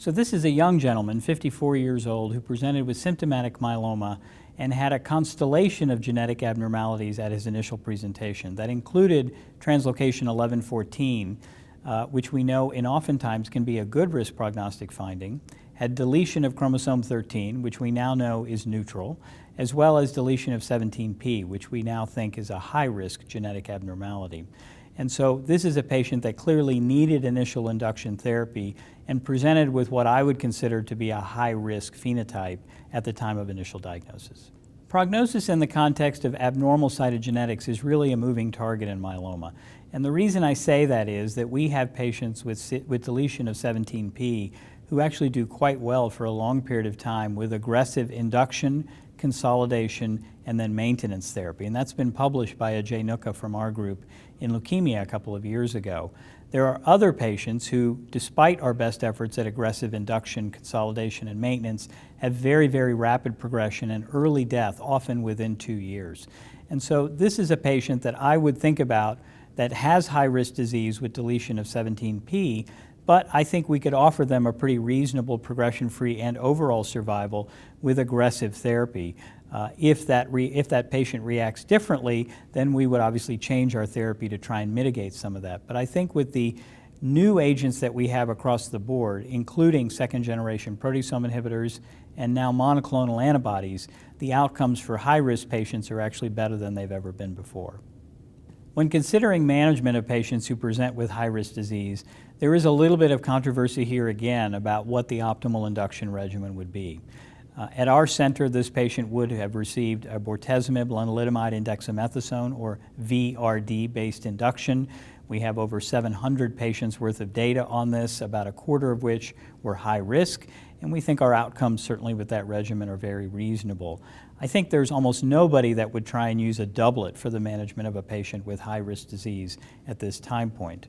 So this is a young gentleman, 54 years old, who presented with symptomatic myeloma and had a constellation of genetic abnormalities at his initial presentation. That included translocation 1114, which we know oftentimes can be a good risk prognostic finding, had deletion of chromosome 13, which we now know is neutral, as well as deletion of 17p, which we now think is a high-risk genetic abnormality. And so this is a patient that clearly needed initial induction therapy and presented with what I would consider to be a high-risk phenotype at the time of initial diagnosis. Prognosis in the context of abnormal cytogenetics is really a moving target in myeloma. And the reason I say that is that we have patients with deletion of 17p who actually do quite well for a long period of time with aggressive induction, consolidation, and then maintenance therapy. And that's been published by Ajay Nuka from our group in leukemia a couple of years ago. There are other patients who, despite our best efforts at aggressive induction, consolidation, and maintenance, have very, very rapid progression and early death, often within 2 years. And so this is a patient that I would think about that has high-risk disease with deletion of 17p, but I think we could offer them a pretty reasonable progression-free and overall survival with aggressive therapy. If that patient reacts differently, then we would obviously change our therapy to try and mitigate some of that. But I think with the new agents that we have across the board, including second-generation proteasome inhibitors and now monoclonal antibodies, the outcomes for high-risk patients are actually better than they've ever been before. When considering management of patients who present with high-risk disease, there is a little bit of controversy here again about what the optimal induction regimen would be. At our center, this patient would have received a bortezomib, lenalidomide, and dexamethasone, or VRD-based induction. We have over 700 patients worth of data on this, about a quarter of which were high risk, and we think our outcomes certainly with that regimen are very reasonable. I think there's almost nobody that would try and use a doublet for the management of a patient with high-risk disease at this time point.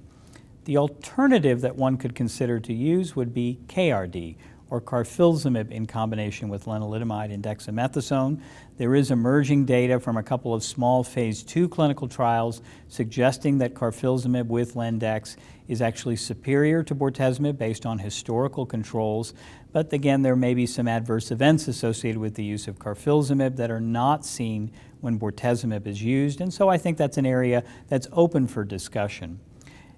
The alternative that one could consider to use would be KRD, or carfilzomib in combination with lenalidomide and dexamethasone. There is emerging data from a couple of small phase 2 clinical trials suggesting that carfilzomib with Lendex is actually superior to bortezomib based on historical controls. But again, there may be some adverse events associated with the use of carfilzomib that are not seen when bortezomib is used. And so I think that's an area that's open for discussion.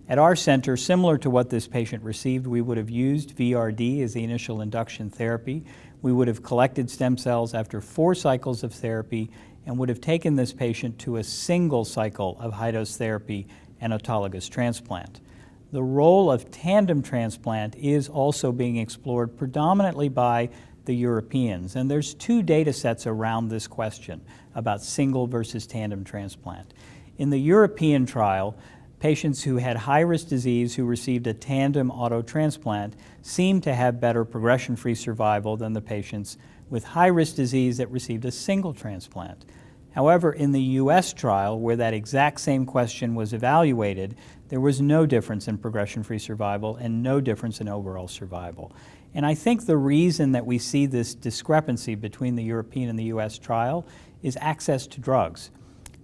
At our center, similar to what this patient received, we would have used VRD as the initial induction therapy. We would have collected stem cells after 4 cycles of therapy and would have taken this patient to a single cycle of high-dose therapy and autologous transplant. The role of tandem transplant is also being explored predominantly by the Europeans, and there's 2 data sets around this question about single versus tandem transplant. In the European trial, patients who had high-risk disease who received a tandem auto transplant seemed to have better progression-free survival than the patients with high-risk disease that received a single transplant. However, in the US trial, where that exact same question was evaluated, there was no difference in progression-free survival and no difference in overall survival. And I think the reason that we see this discrepancy between the European and the US trial is access to drugs.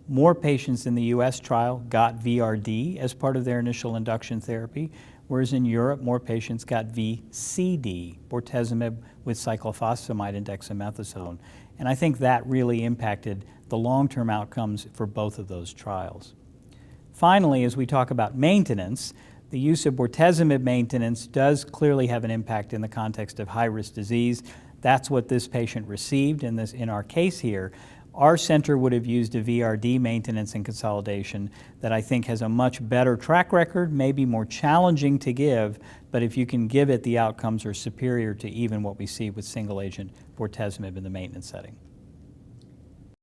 More patients in the US trial got VRD as part of their initial induction therapy, whereas in Europe, more patients got VCD, bortezomib with cyclophosphamide and dexamethasone. And I think that really impacted the long-term outcomes for both of those trials. Finally, as we talk about maintenance, the use of bortezomib maintenance does clearly have an impact in the context of high-risk disease. That's what this patient received in our case here. Our center would have used a VRD maintenance and consolidation that I think has a much better track record, maybe more challenging to give, but if you can give it, the outcomes are superior to even what we see with single-agent bortezomib in the maintenance setting.